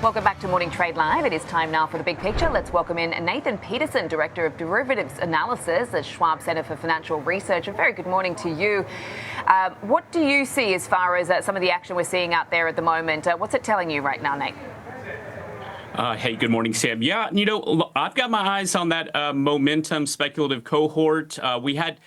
Welcome back to Morning Trade Live. It is time now for the big picture. Let's welcome in Nathan Peterson, Director of Derivatives Analysis at Schwab Center for Financial Research. A very good morning to you. What do you see as far as some of the action we're seeing out there at the moment? What's it telling you right now, Nate? Hey, good morning, Sam. Yeah, I've got my eyes on that momentum speculative cohort. We had,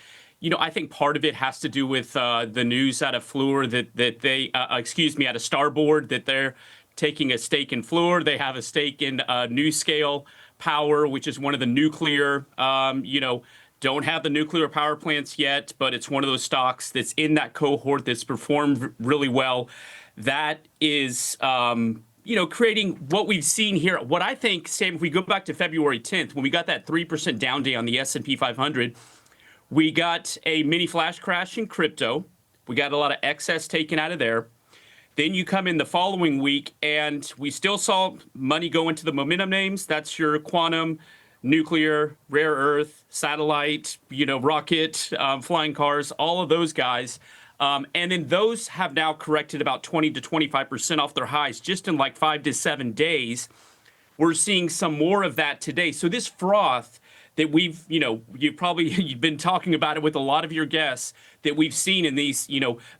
I think part of it has to do with the news out of Fluor that they, out of Starboard, that they're taking a stake in Fluor. They have a stake in NuScale Power, which is one of the nuclear, don't have the nuclear power plants yet, but it's one of those stocks that's in that cohort that's performed really well. That is, creating what we've seen here. What I think, Sam, if we go back to February 10th, when we got that 3% down day on the S&P 500, we got a mini flash crash in crypto. We got a lot of excess taken out of there. Then you come in the following week, and we still saw money go into the momentum names. That's your quantum, nuclear, rare earth, satellite, rocket, flying cars, all of those guys. And then those have now corrected about 20 to 25% off their highs just in like 5 to 7 days. We're seeing some more of that today. So this froth that you've been talking about it with a lot of your guests, that we've seen in these,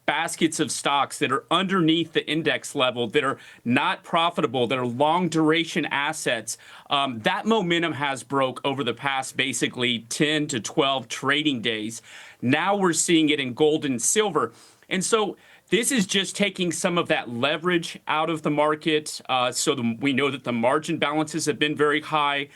baskets of stocks that are underneath the index level, that are not profitable, that are long duration assets. That momentum has broke over the past basically 10 to 12 trading days. Now we're seeing it in gold and silver. And so this is just taking some of that leverage out of the market. We know that the margin balances have been very high.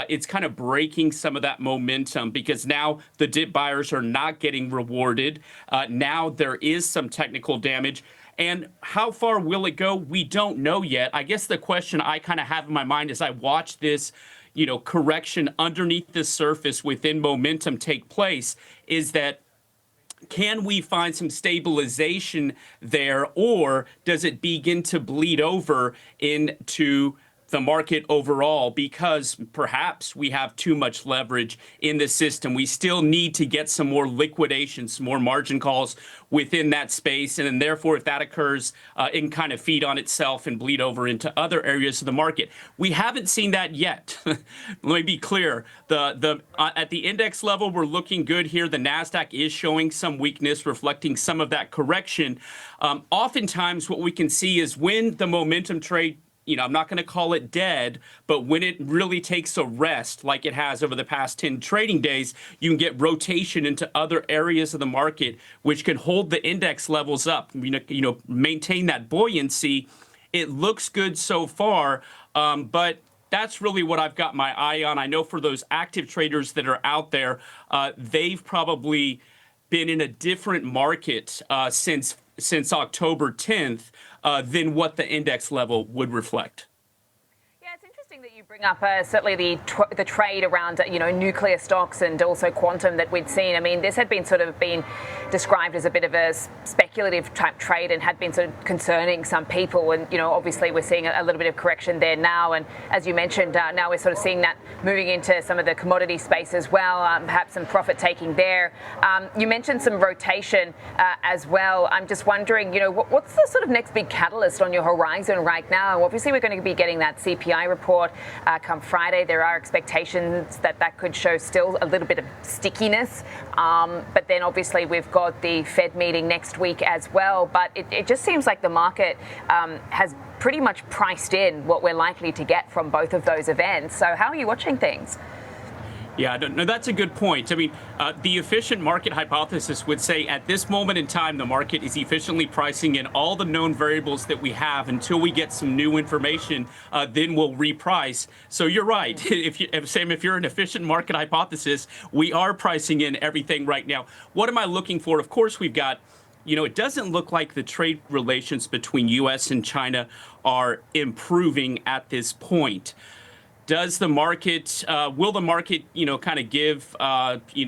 It's kind of breaking some of that momentum because now the dip buyers are not getting rewarded. Now there is some technical damage. And how far will it go? We don't know yet. I guess the question I kind of have in my mind as I watch this correction underneath the surface within momentum take place is that, can we find some stabilization there, or does it begin to bleed over into the market overall because perhaps we have too much leverage in the system? We still need to get some more liquidation, some more margin calls within that space. And then therefore, if that occurs, it can kind of feed on itself and bleed over into other areas of the market. We haven't seen that yet. Let me be clear. At the index level, we're looking good here. The NASDAQ is showing some weakness, reflecting some of that correction. Oftentimes, what we can see is when the momentum trade, I'm not going to call it dead, but when it really takes a rest like it has over the past 10 trading days, you can get rotation into other areas of the market, which can hold the index levels up, maintain that buoyancy. It looks good so far, but that's really what I've got my eye on. I know for those active traders that are out there, they've probably been in a different market since October 10th than what the index level would reflect. Yeah, it's interesting that you bring up certainly the trade around nuclear stocks and also quantum that we'd seen. I mean, this had been described as a bit of a speculative type trade and had been sort of concerning some people. And obviously we're seeing a little bit of correction there now. And as you mentioned, now we're sort of seeing that moving into some of the commodity space as well. Perhaps some profit taking there. You mentioned some rotation as well. I'm just wondering, what's the sort of next big catalyst on your horizon right now? Obviously, we're going to be getting that CPI report come Friday. There are expectations that could show still a little bit of stickiness. But then obviously we've got the Fed meeting next week as well. But it just seems like the market has pretty much priced in what we're likely to get from both of those events. So how are you watching things? Yeah, no, that's a good point. I mean, the efficient market hypothesis would say at this moment in time, the market is efficiently pricing in all the known variables that we have until we get some new information, then we'll reprice. So you're right. Sam, if you're an efficient market hypothesis, we are pricing in everything right now. What am I looking for? Of course, we've got, it doesn't look like the trade relations between U.S. and China are improving at this point. Will the market, kind of give,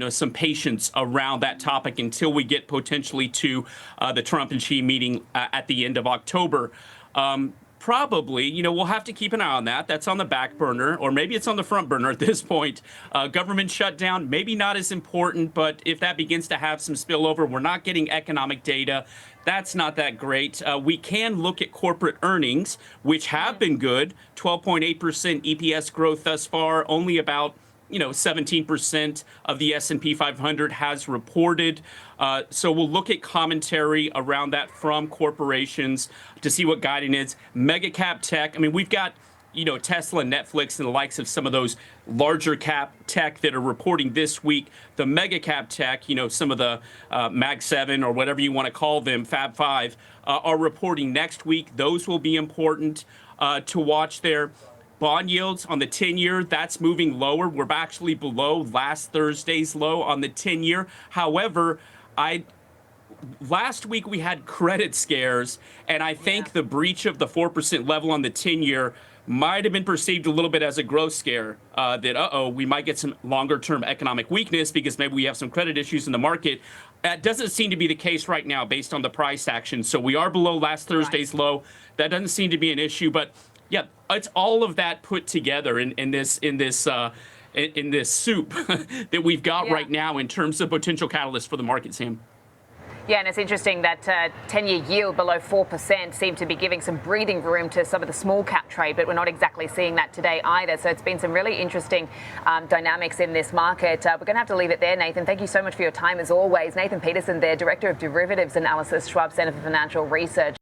some patience around that topic until we get potentially to the Trump and Xi meeting at the end of October? Probably, we'll have to keep an eye on that. That's on the back burner, or maybe it's on the front burner at this point. Government shutdown, maybe not as important, but if that begins to have some spillover, we're not getting economic data. That's not that great. We can look at corporate earnings, which have been good. 12.8% EPS growth thus far, only about 17% of the S&P 500 has reported. So we'll look at commentary around that from corporations to see what guiding is. Mega cap tech. I mean, we've got, Tesla, Netflix, and the likes of some of those larger cap tech that are reporting this week. The mega cap tech, some of the Mag 7 or whatever you want to call them, Fab 5, are reporting next week. Those will be important to watch there. Bond yields on the 10-year, that's moving lower. We're actually below last Thursday's low on the 10-year. However, last week we had credit scares, and I think the breach of the 4% level on the 10-year might have been perceived a little bit as a growth scare, that, we might get some longer-term economic weakness because maybe we have some credit issues in the market. That doesn't seem to be the case right now based on the price action. So we are below last Thursday's low. That doesn't seem to be an issue, but yeah, it's all of that put together in this soup that we've got right now in terms of potential catalysts for the market, Sam. Yeah, and it's interesting that 10-year yield below 4% seemed to be giving some breathing room to some of the small cap trade, but we're not exactly seeing that today either. So it's been some really interesting dynamics in this market. We're going to have to leave it there, Nathan. Thank you so much for your time as always. Nathan Peterson there, Director of Derivatives Analysis, Schwab Center for Financial Research.